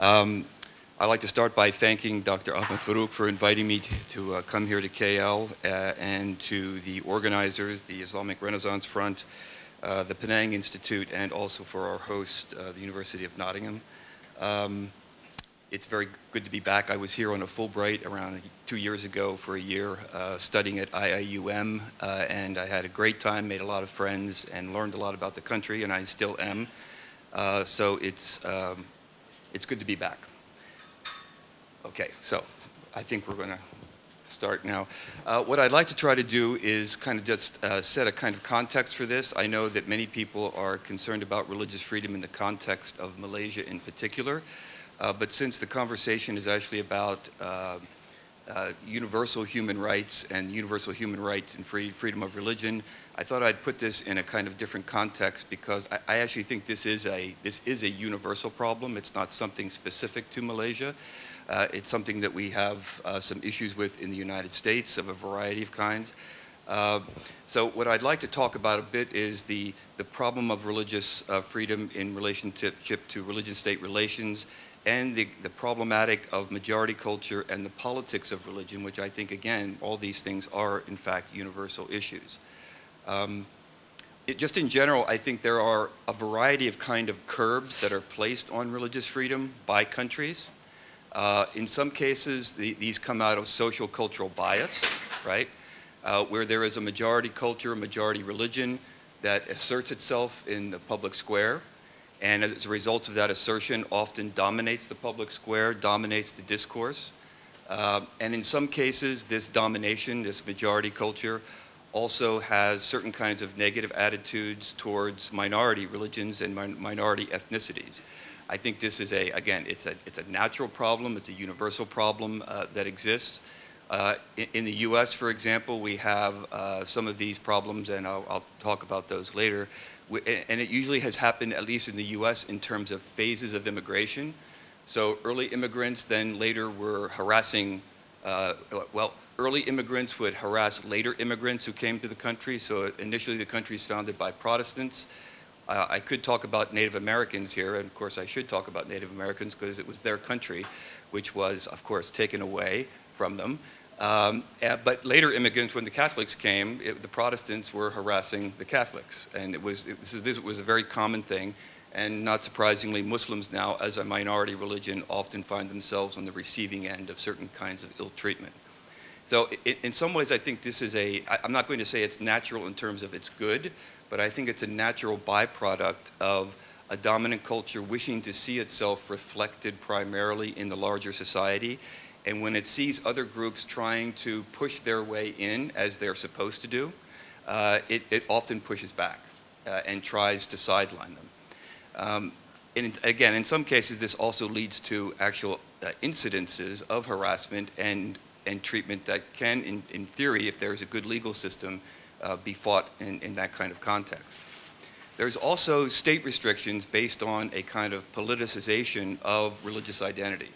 Um, I'd like to start by thanking Dr. Ahmed Farouk for inviting me to come here to KL and to the organizers, the Islamic Renaissance Front, the Penang Institute, and also for our host, the University of Nottingham. It's very good to be back. I was here on a Fulbright around 2 years ago for a year studying at IIUM, and I had a great time, made a lot of friends, and learned a lot about the country, and I still am. So it's good to be back. Okay, so I think we're going to start now. What I'd like to try to do is kind of just set a kind of context for this. I know that many people are concerned about religious freedom in the context of Malaysia in particular, but since the conversation is actually about universal human rights and universal human rights and freedom of religion, I thought I'd put this in a kind of different context because I actually think this is a universal problem. It's not something specific to Malaysia. It's something that we have some issues with in the United States of a variety of kinds. So what I'd like to talk about a bit is the problem of religious freedom in relationship to religion-state relations and the problematic of majority culture and the politics of religion, which I think, again, all these things are, in fact, universal issues. Just in general, I think there are a variety of kind of curbs that are placed on religious freedom by countries. In some cases, these come out of social cultural bias, right? Where there is a majority culture, a majority religion that asserts itself in the public square, and as a result of that assertion, often dominates the public square, dominates the discourse. And in some cases, this domination, this majority culture, also has certain kinds of negative attitudes towards minority religions and minority ethnicities. I think this is again, it's a natural problem, it's a universal problem that exists. In the US, for example, we have some of these problems, and I'll talk about those later. And it usually has happened, at least in the US, in terms of phases of immigration. So early immigrants then later were harassing, early immigrants would harass later immigrants who came to the country. So initially the country is founded by Protestants. I could talk about Native Americans here, and of course I should talk about Native Americans because it was their country, which was, of course, taken away from them. But later immigrants, when the Catholics came, the Protestants were harassing the Catholics, and this was a very common thing. And not surprisingly, Muslims now, as a minority religion, often find themselves on the receiving end of certain kinds of ill treatment. So in some ways, I think this is I'm not going to say it's natural in terms of it's good, but I think it's a natural byproduct of a dominant culture wishing to see itself reflected primarily in the larger society. And when it sees other groups trying to push their way in, as they're supposed to do, it often pushes back and tries to sideline them. And again, in some cases, this also leads to actual incidences of harassment and treatment that can, in theory, if there's a good legal system, be fought in that kind of context. There's also state restrictions based on a kind of politicization of religious identity.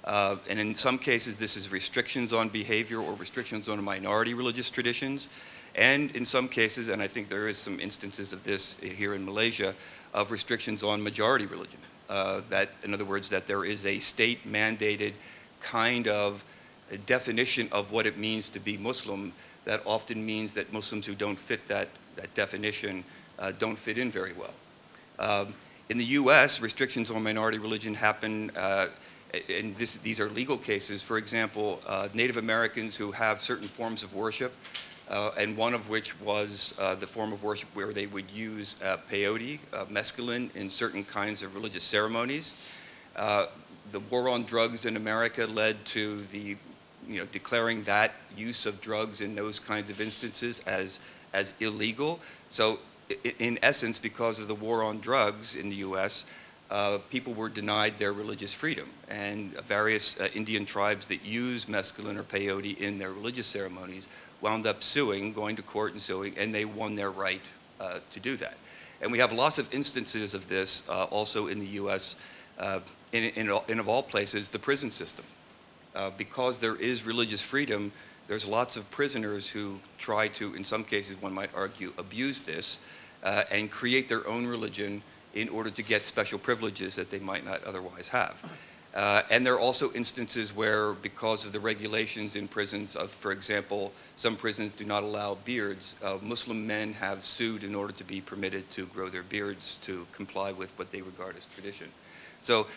And in some cases, this is restrictions on behavior or restrictions on minority religious traditions. And in some cases, and I think there is some instances of this here in Malaysia, of restrictions on majority religion. That, in other words, that there is a state-mandated kind of a definition of what it means to be Muslim that often means that Muslims who don't fit that definition don't fit in very well. In the US, restrictions on minority religion happen, and these are legal cases. For example, Native Americans who have certain forms of worship, and one of which was the form of worship where they would use peyote, mescaline, in certain kinds of religious ceremonies. The war on drugs in America led to the declaring that use of drugs in those kinds of instances as illegal. So in essence, because of the war on drugs in the US, people were denied their religious freedom. And various Indian tribes that use mescaline or peyote in their religious ceremonies wound up suing, going to court and suing, and they won their right to do that. And we have lots of instances of this also in the US, in of all places, the prison system. Because there is religious freedom, there's lots of prisoners who try to, in some cases one might argue, abuse this and create their own religion in order to get special privileges that they might not otherwise have. And there are also instances where, because of the regulations in prisons of, for example, some prisons do not allow beards, Muslim men have sued in order to be permitted to grow their beards to comply with what they regard as tradition. So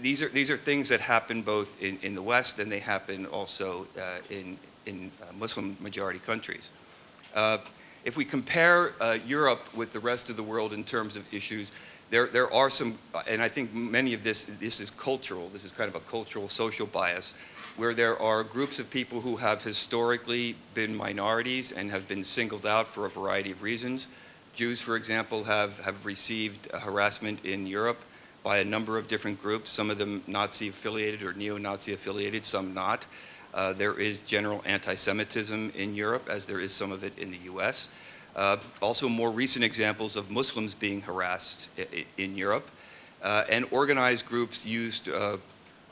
these are things that happen both in the West, and they happen also in Muslim majority countries. If we compare Europe with the rest of the world in terms of issues, there are some, and I think many of this is cultural. This is kind of a cultural social bias, where there are groups of people who have historically been minorities and have been singled out for a variety of reasons. Jews, for example, have received harassment in Europe by a number of different groups, some of them Nazi-affiliated or neo-Nazi affiliated, some not. There is general anti-Semitism in Europe, as there is some of it in the US. Also more recent examples of Muslims being harassed in Europe. And organized groups used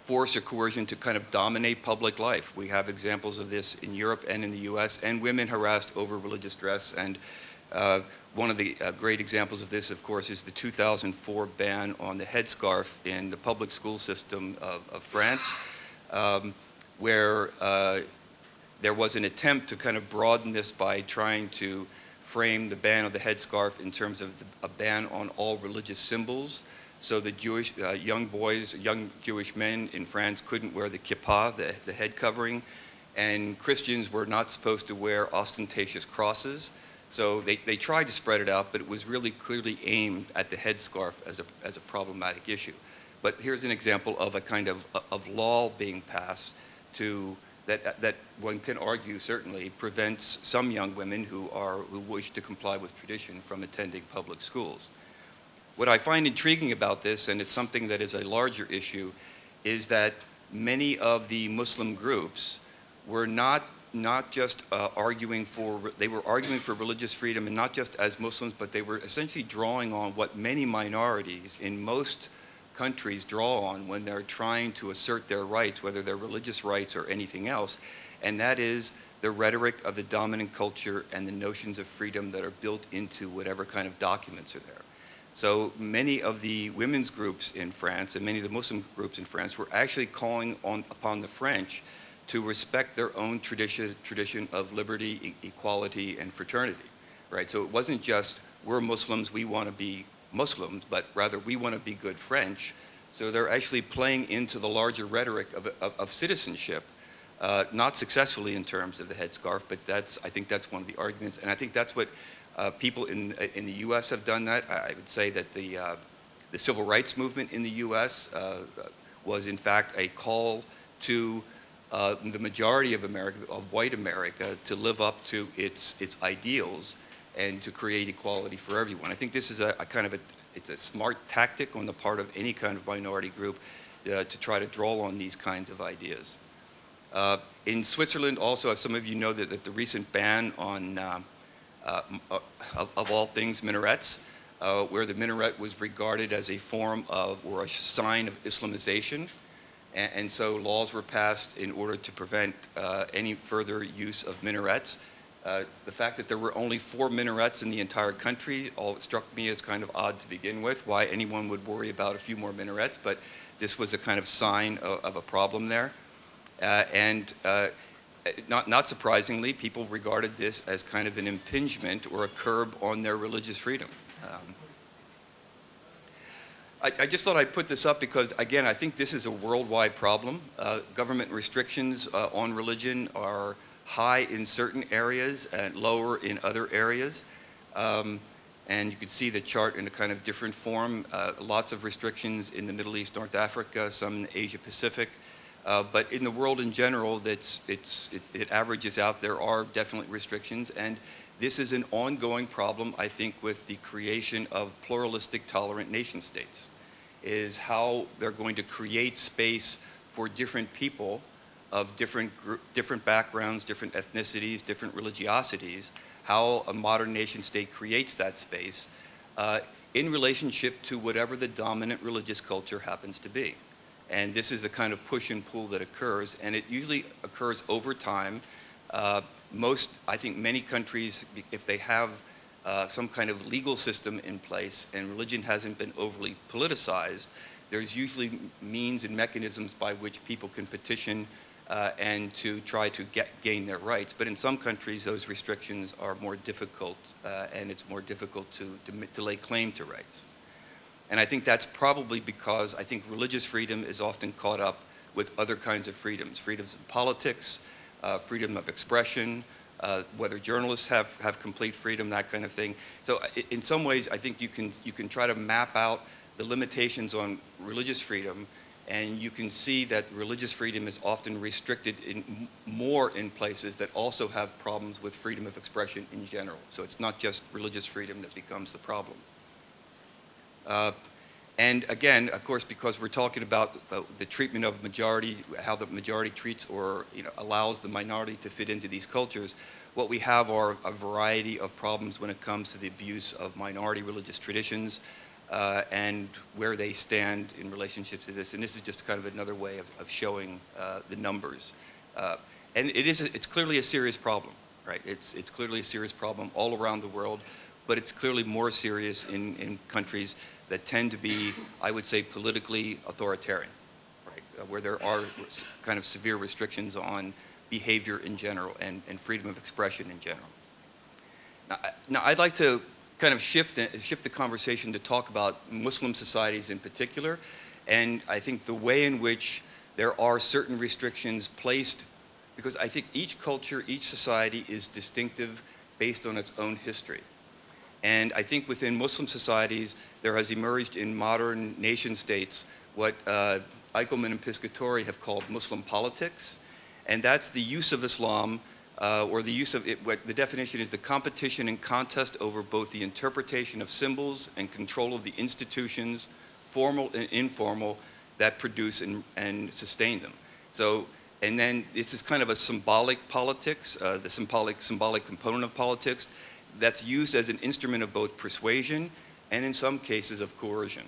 force or coercion to kind of dominate public life. We have examples of this in Europe and in the US, and women harassed over religious dress. And one of the great examples of this, of course, is the 2004 ban on the headscarf in the public school system of France, where there was an attempt to kind of broaden this by trying to frame the ban of the headscarf in terms of a ban on all religious symbols. So the Jewish young boys, young Jewish men in France couldn't wear the kippah, the head covering, and Christians were not supposed to wear ostentatious crosses. So they tried to spread it out, but it was really clearly aimed at the headscarf as a problematic issue. But here's an example of a kind of law being passed that one can argue certainly prevents some young women who wish to comply with tradition from attending public schools. What I find intriguing about this, and it's something that is a larger issue, is that many of the Muslim groups were not just arguing for religious freedom, and not just as Muslims, but they were essentially drawing on what many minorities in most countries draw on when they're trying to assert their rights, whether they're religious rights or anything else, and that is the rhetoric of the dominant culture and the notions of freedom that are built into whatever kind of documents are there. So many of the women's groups in France and many of the Muslim groups in France were actually calling upon the French to respect their own tradition of liberty, equality, and fraternity, right? So it wasn't just, we're Muslims, we want to be Muslims, but rather we want to be good French. So they're actually playing into the larger rhetoric of citizenship, not successfully in terms of the headscarf, but I think that's one of the arguments, and I think that's what people in the U.S. have done that. I would say that the civil rights movement in the U.S. Was in fact a call to the majority of America, of white America, to live up to its ideals and to create equality for everyone. I think this is it's a smart tactic on the part of any kind of minority group to try to draw on these kinds of ideas. In Switzerland also, as some of you know, that the recent ban on, of all things, minarets, where the minaret was regarded as a form of, or a sign of Islamization. And so laws were passed in order to prevent any further use of minarets. The fact that there were only 4 minarets in the entire country struck me as kind of odd to begin with, why anyone would worry about a few more minarets, but this was a kind of sign of a problem there. Not surprisingly, people regarded this as kind of an impingement or a curb on their religious freedom. I just thought I'd put this up because, again, I think this is a worldwide problem. Government restrictions on religion are high in certain areas and lower in other areas. And you can see the chart in a kind of different form. Lots of restrictions in the Middle East, North Africa, some in Asia Pacific. But in the world in general, it averages out. There are definitely restrictions. And this is an ongoing problem, I think, with the creation of pluralistic, tolerant nation states, is how they're going to create space for different people of different backgrounds, different ethnicities, different religiosities, how a modern nation state creates that space in relationship to whatever the dominant religious culture happens to be. And this is the kind of push and pull that occurs, and it usually occurs over time. I think many countries, if they have some kind of legal system in place and religion hasn't been overly politicized, there's usually means and mechanisms by which people can petition and to try to gain their rights. But in some countries, those restrictions are more difficult, and it's more difficult to lay claim to rights. And I think that's probably because I think religious freedom is often caught up with other kinds of freedoms, freedoms of politics, freedom of expression, whether journalists have complete freedom, that kind of thing. So in some ways, I think you can try to map out the limitations on religious freedom, and you can see that religious freedom is often restricted more in places that also have problems with freedom of expression in general. So it's not just religious freedom that becomes the problem. And again, of course, because we're talking about the treatment of majority, how the majority treats or allows the minority to fit into these cultures, what we have are a variety of problems when it comes to the abuse of minority religious traditions and where they stand in relationship to this. And this is just kind of another way of showing the numbers. And it's clearly a serious problem, right? It's clearly a serious problem all around the world, but it's clearly more serious in countries that tend to be, I would say, politically authoritarian, right? Where there are kind of severe restrictions on behavior in general and freedom of expression in general. Now I'd like to kind of shift the conversation to talk about Muslim societies in particular, and I think the way in which there are certain restrictions placed, because I think each culture, each society is distinctive based on its own history. And I think within Muslim societies, there has emerged in modern nation states what Eichelman and Piscatori have called Muslim politics. And that's the use of Islam, or the use of it, what the definition is the competition and contest over both the interpretation of symbols and control of the institutions, formal and informal, that produce and sustain them. So, and then this is kind of a symbolic politics, the symbolic component of politics, that's used as an instrument of both persuasion and in some cases of coercion.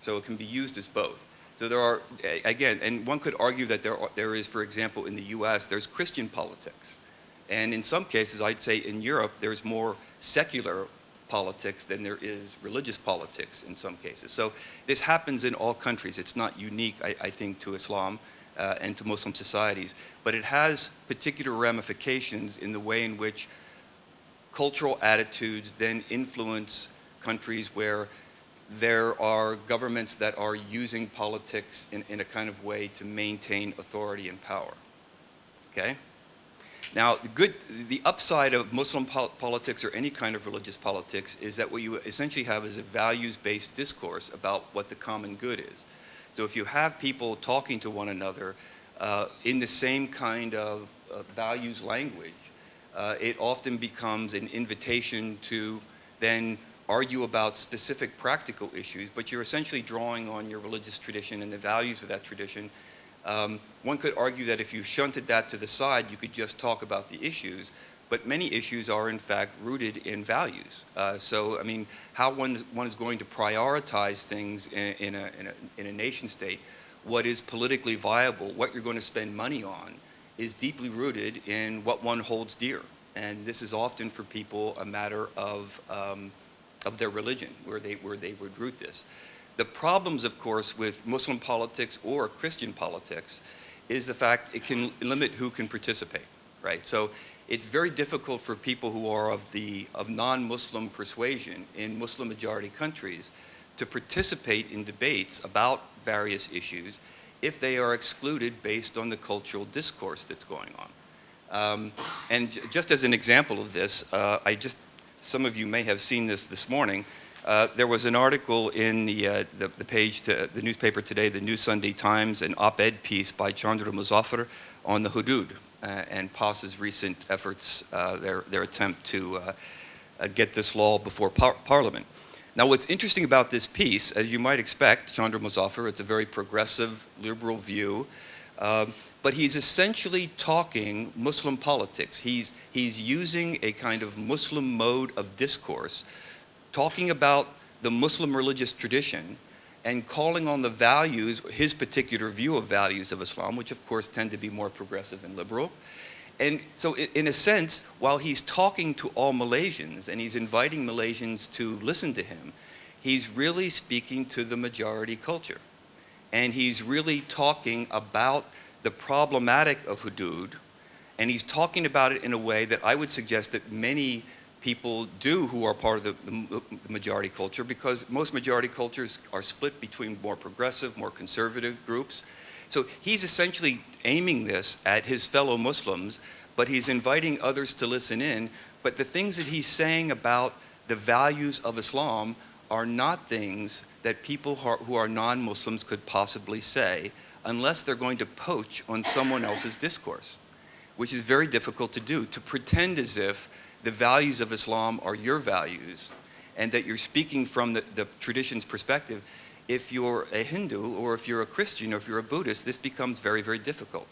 So it can be used as both. So there are, again, and one could argue that there is, for example, in the US, there's Christian politics. And in some cases, I'd say in Europe, there's more secular politics than there is religious politics in some cases. So this happens in all countries. It's not unique, I think, to Islam and to Muslim societies. But it has particular ramifications in the way in which cultural attitudes then influence countries where there are governments that are using politics in a kind of way to maintain authority and power. Okay? Now, the upside of Muslim politics or any kind of religious politics is that what you essentially have is a values-based discourse about what the common good is. So if you have people talking to one another in the same kind of values language, it often becomes an invitation to then argue about specific practical issues, but you're essentially drawing on your religious tradition and the values of that tradition. One could argue that if you shunted that to the side, you could just talk about the issues, but many issues are in fact rooted in values. So, I mean, how one is going to prioritize things in a nation state, what is politically viable, what you're going to spend money on, is deeply rooted in what one holds dear. And this is often for people a matter of their religion, where they would root this. The problems, of course, with Muslim politics or Christian politics is the fact it can limit who can participate, right? So it's very difficult for people who are of non-Muslim persuasion in Muslim-majority countries to participate in debates about various issues if they are excluded based on the cultural discourse that's going on. And just as an example of this, some of you may have seen this morning. There was an article in the page, the newspaper today, the New Sunday Times, an op-ed piece by Chandra Muzaffar on the hudud and PAS's recent efforts, their attempt to get this law before Parliament. Now, what's interesting about this piece, as you might expect, Chandra Muzaffar, it's a very progressive, liberal view, but he's essentially talking Muslim politics. He's using a kind of Muslim mode of discourse, talking about the Muslim religious tradition and calling on the values, his particular view of values of Islam, which of course tend to be more progressive and liberal. And so in a sense, while he's talking to all Malaysians and he's inviting Malaysians to listen to him, he's really speaking to the majority culture. and he's really talking about the problematic of hudud, and he's talking about it in a way that I would suggest that many people do who are part of the majority culture, because most majority cultures are split between more progressive, more conservative groups. So he's essentially aiming this at his fellow Muslims, but he's inviting others to listen in. But the things that he's saying about the values of Islam are not things that people who are non-Muslims could possibly say unless they're going to poach on someone else's discourse, which is very difficult to do, to pretend as if the values of Islam are your values and that you're speaking from the tradition's perspective. If you're a Hindu or if you're a Christian or if you're a Buddhist, this becomes very, very difficult.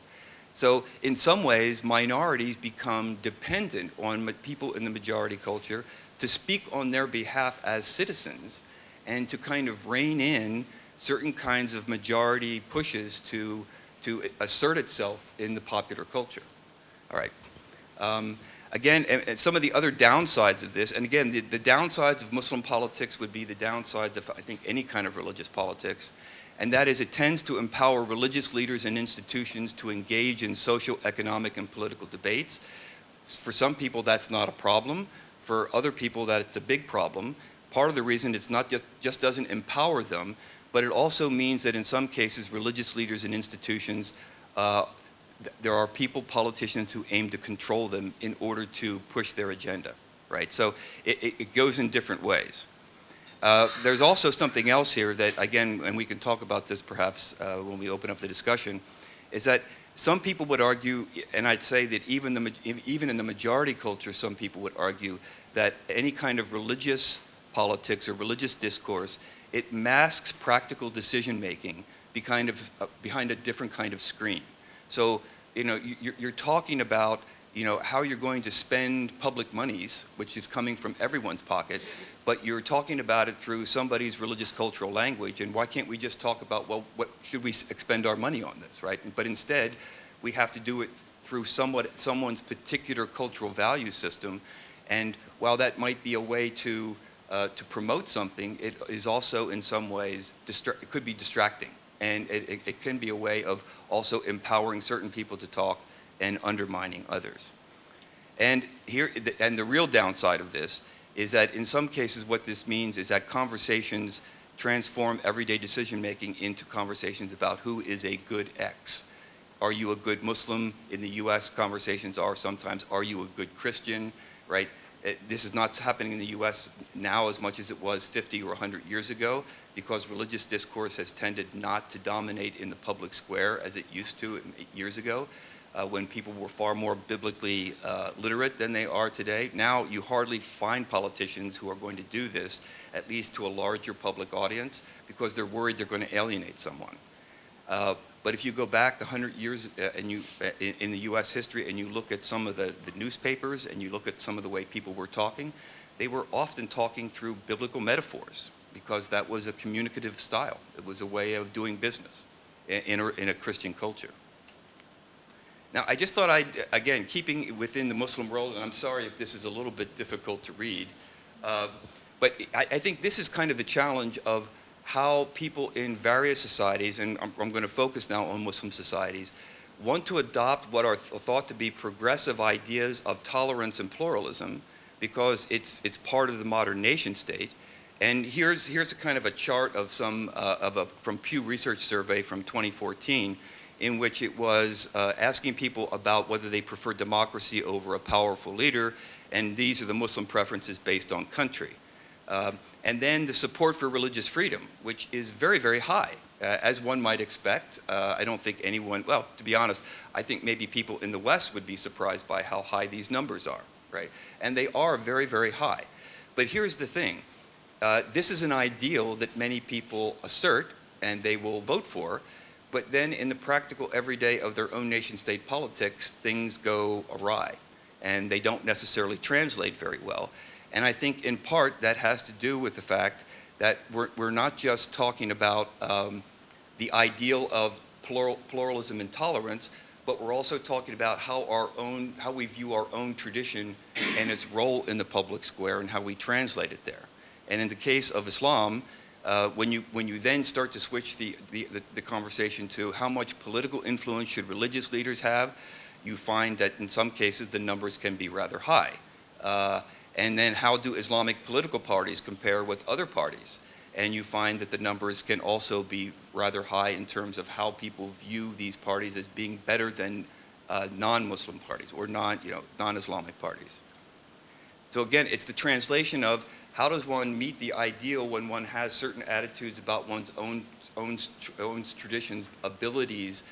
So in some ways, minorities become dependent on people in the majority culture to speak on their behalf as citizens and to kind of rein in certain kinds of majority pushes to assert itself in the popular culture. All right. Again, and some of the other downsides of this, and again, the downsides of Muslim politics would be the downsides of, I think, any kind of religious politics, and that is it tends to empower religious leaders and institutions to engage in social, economic, and political debates. For some people, that's not a problem. For other people, that's a big problem. Part of the reason it's not just doesn't empower them, but it also means that in some cases, religious leaders and institutions there are people, politicians, who aim to control them in order to push their agenda, right? So it goes in different ways. There's also something else here that, again, and we can talk about this perhaps when we open up the discussion, is that some people would argue, and I'd say that even in the majority culture, some people would argue that any kind of religious politics or religious discourse, it masks practical decision-making behind a different kind of screen. So, you're talking about, how you're going to spend public monies, which is coming from everyone's pocket, but you're talking about it through somebody's religious cultural language, and why can't we just talk about, well, what should we expend our money on this, right? But instead, we have to do it through someone's particular cultural value system, and while that might be a way to promote something, it is also in some ways, it could be distracting. And it can be a way of also empowering certain people to talk and undermining others. And the real downside of this is that in some cases what this means is that conversations transform everyday decision-making into conversations about who is a good X. Are you a good Muslim? In the US, conversations are sometimes, are you a good Christian, right? This is not happening in the US now as much as it was 50 or 100 years ago, because religious discourse has tended not to dominate in the public square as it used to 8 years ago, when people were far more biblically literate than they are today. Now you hardly find politicians who are going to do this, at least to a larger public audience, because they're worried they're going to alienate someone. But if you go back 100 years in the US history and you look at some of the newspapers and you look at some of the way people were talking, they were often talking through biblical metaphors, because that was a communicative style. It was a way of doing business in a Christian culture. Now, I just thought again, keeping within the Muslim world, and I'm sorry if this is a little bit difficult to read, but I think this is kind of the challenge of how people in various societies, and I'm going to focus now on Muslim societies, want to adopt what are thought to be progressive ideas of tolerance and pluralism, because it's part of the modern nation state. And here's a kind of a chart of from Pew Research Survey from 2014, in which it was asking people about whether they prefer democracy over a powerful leader, and these are the Muslim preferences based on country. And then the support for religious freedom, which is very, very high, as one might expect. I don't think anyone, well, to be honest, I think maybe people in the West would be surprised by how high these numbers are, right? And they are very, very high. But here's the thing. This is an ideal that many people assert and they will vote for, but then in the practical everyday of their own nation-state politics, things go awry and they don't necessarily translate very well. And I think in part that has to do with the fact that we're not just talking about the ideal of pluralism and tolerance, but we're also talking about how we view our own tradition and its role in the public square and how we translate it there. And in the case of Islam, When you then start to switch the conversation to how much political influence should religious leaders have, you find that in some cases the numbers can be rather high. And then how do Islamic political parties compare with other parties? And you find that the numbers can also be rather high in terms of how people view these parties as being better than non-Muslim parties or non-Islamic parties. So again, it's the translation of how does one meet the ideal when one has certain attitudes about one's own traditions, abilities,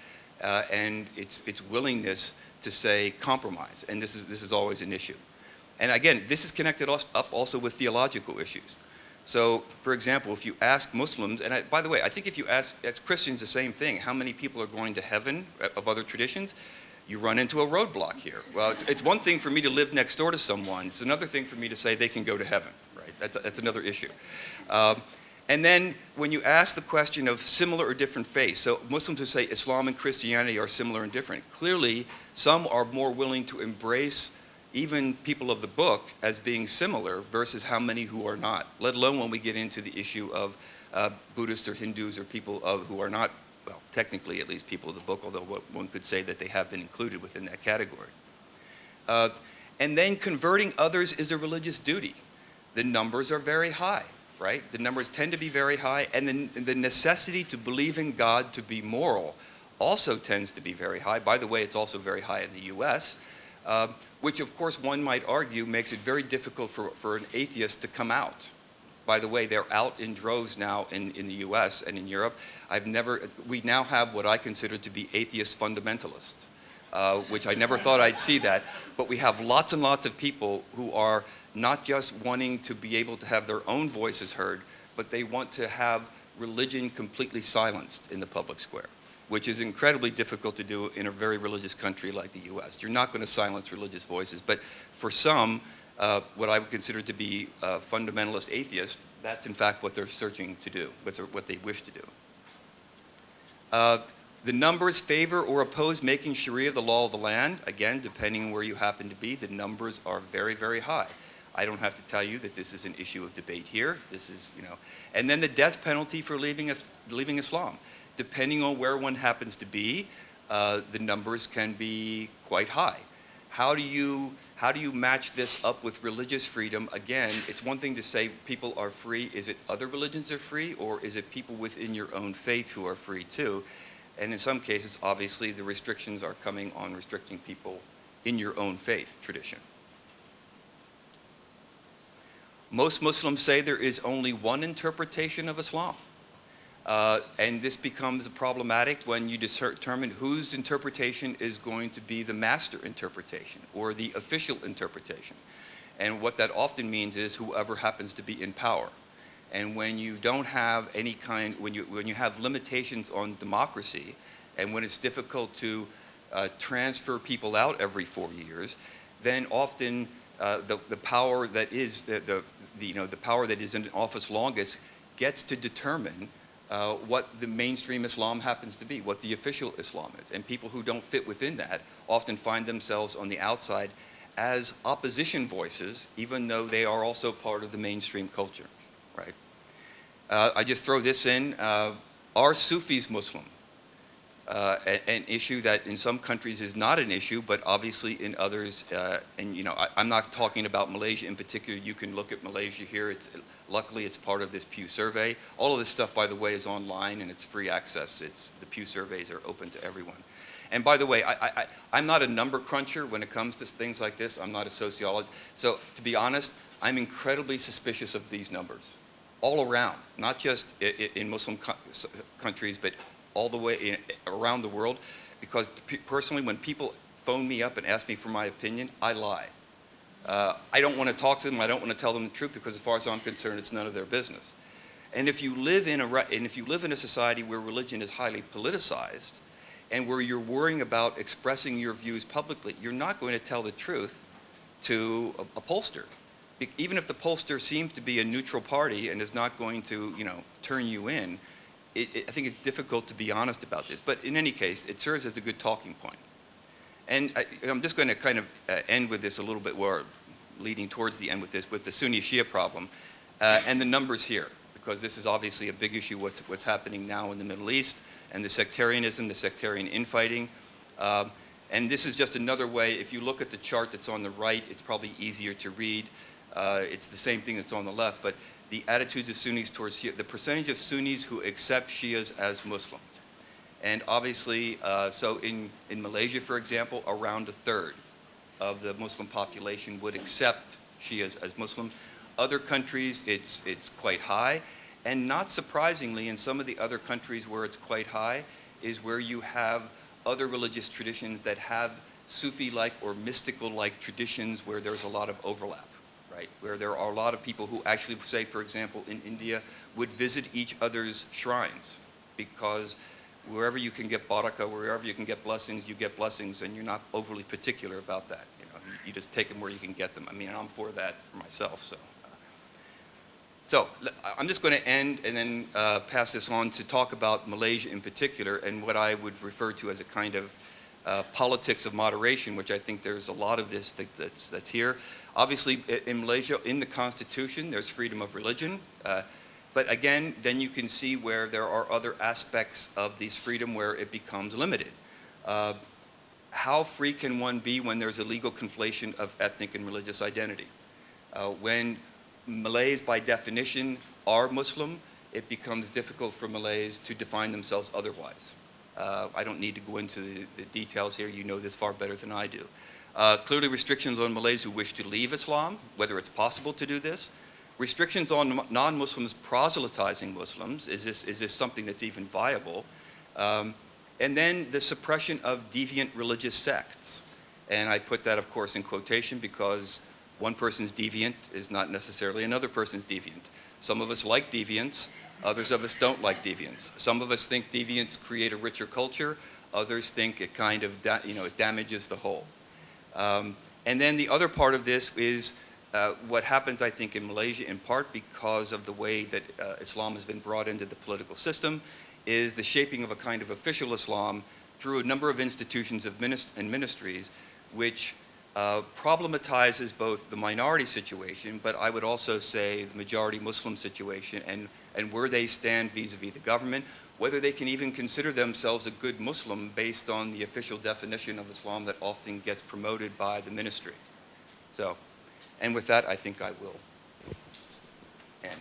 and its willingness to say compromise. And this is always an issue. And again, this is connected up also with theological issues. So, for example, if you ask Muslims, and by the way, I think if you ask Christians the same thing, how many people are going to heaven of other traditions, you run into a roadblock here. Well, it's one thing for me to live next door to someone. It's another thing for me to say they can go to heaven, right? That's another issue. And then when you ask the question of similar or different faiths, so Muslims who say Islam and Christianity are similar and different, clearly some are more willing to embrace even people of the book as being similar versus how many who are not, let alone when we get into the issue of Buddhists or Hindus or people who are not, well, technically at least people of the book, although one could say that they have been included within that category. And then converting others is a religious duty. The numbers are very high, right? The numbers tend to be very high, and the necessity to believe in God to be moral also tends to be very high. By the way, it's also very high in the US. Which of course one might argue makes it very difficult for an atheist to come out. By the way, they're out in droves now in the US and in Europe. We now have what I consider to be atheist fundamentalists, which I never thought I'd see that, but we have lots and lots of people who are not just wanting to be able to have their own voices heard, but they want to have religion completely silenced in the public square, which is incredibly difficult to do in a very religious country like the US. You're not going to silence religious voices, but for some, what I would consider to be fundamentalist atheists, that's in fact what they're searching to do, what they wish to do. The numbers favor or oppose making Sharia the law of the land. Again, depending on where you happen to be, the numbers are very, very high. I don't have to tell you that this is an issue of debate here. This is, and then the death penalty for leaving Islam. Depending on where one happens to be, the numbers can be quite high. How do you match this up with religious freedom? Again, it's one thing to say people are free. Is it other religions are free, or is it people within your own faith who are free too? And in some cases, obviously, the restrictions are coming on restricting people in your own faith tradition. Most Muslims say there is only one interpretation of Islam. And this becomes problematic when you determine whose interpretation is going to be the master interpretation or the official interpretation. And what that often means is whoever happens to be in power. And when you don't have any kind, when you have limitations on democracy, and when it's difficult to transfer people out every 4 years, then often the power that is the power that is in office longest gets to determine what the mainstream Islam happens to be, what the official Islam is. And people who don't fit within that often find themselves on the outside as opposition voices, even though they are also part of the mainstream culture, right? I just throw this in. Are Sufis Muslim? An issue that in some countries is not an issue, but obviously in others, I'm not talking about Malaysia in particular. You can look at Malaysia here. Luckily, it's part of this Pew survey. All of this stuff, by the way, is online and it's free access. The Pew surveys are open to everyone. And by the way, I'm not a number cruncher when it comes to things like this. I'm not a sociologist. So to be honest, I'm incredibly suspicious of these numbers all around, not just in Muslim countries, but all the way around the world, because personally, when people phone me up and ask me for my opinion, I lie. I don't want to talk to them. I don't want to tell them the truth because, as far as I'm concerned, it's none of their business. And if you live in a society where religion is highly politicized, and where you're worrying about expressing your views publicly, you're not going to tell the truth to a pollster, even if the pollster seems to be a neutral party and is not going to, turn you in. I think it's difficult to be honest about this, but in any case, it serves as a good talking point. And I'm just going to kind of end with this a little bit, or leading towards the end with this, with the Sunni-Shia problem and the numbers here, because this is obviously a big issue, what's happening now in the Middle East, and the sectarianism, the sectarian infighting. And this is just another way, if you look at the chart that's on the right, it's probably easier to read. It's the same thing that's on the left, but the attitudes of Sunnis towards Shia, the percentage of Sunnis who accept Shias as Muslim. And obviously, so in Malaysia, for example, around a third of the Muslim population would accept Shias as Muslim. Other countries, it's quite high. And not surprisingly, in some of the other countries where it's quite high, is where you have other religious traditions that have Sufi-like or mystical-like traditions where there's a lot of overlap, right? Where there are a lot of people who actually, say, for example, in India, would visit each other's shrines, because wherever you can get barakah, wherever you can get blessings, you get blessings, and you're not overly particular about that. You know, you just take them where you can get them. I mean, I'm for that for myself. So I'm just going to end and then pass this on to talk about Malaysia in particular and what I would refer to as a kind of politics of moderation, which I think there's a lot of this that's here. Obviously, in Malaysia, in the Constitution, there's freedom of religion. But again, then you can see where there are other aspects of these freedom where it becomes limited. How free can one be when there's a legal conflation of ethnic and religious identity? When Malays, by definition, are Muslim, it becomes difficult for Malays to define themselves otherwise. I don't need to go into the details here. You know this far better than I do. Clearly, restrictions on Malays who wish to leave Islam, whether it's possible to do this. Restrictions on non-Muslims proselytizing Muslims, is this something that's even viable? And then the suppression of deviant religious sects. And I put that, of course, in quotation because one person's deviant is not necessarily another person's deviant. Some of us like deviants, others of us don't like deviants. Some of us think deviants create a richer culture, others think it kind of it damages the whole. And then the other part of this is what happens, I think, in Malaysia, in part because of the way that Islam has been brought into the political system, is the shaping of a kind of official Islam through a number of institutions and ministries, which problematizes both the minority situation, but I would also say the majority Muslim situation and where they stand vis-a-vis the government, whether they can even consider themselves a good Muslim based on the official definition of Islam that often gets promoted by the ministry. So. And with that, I think I will end.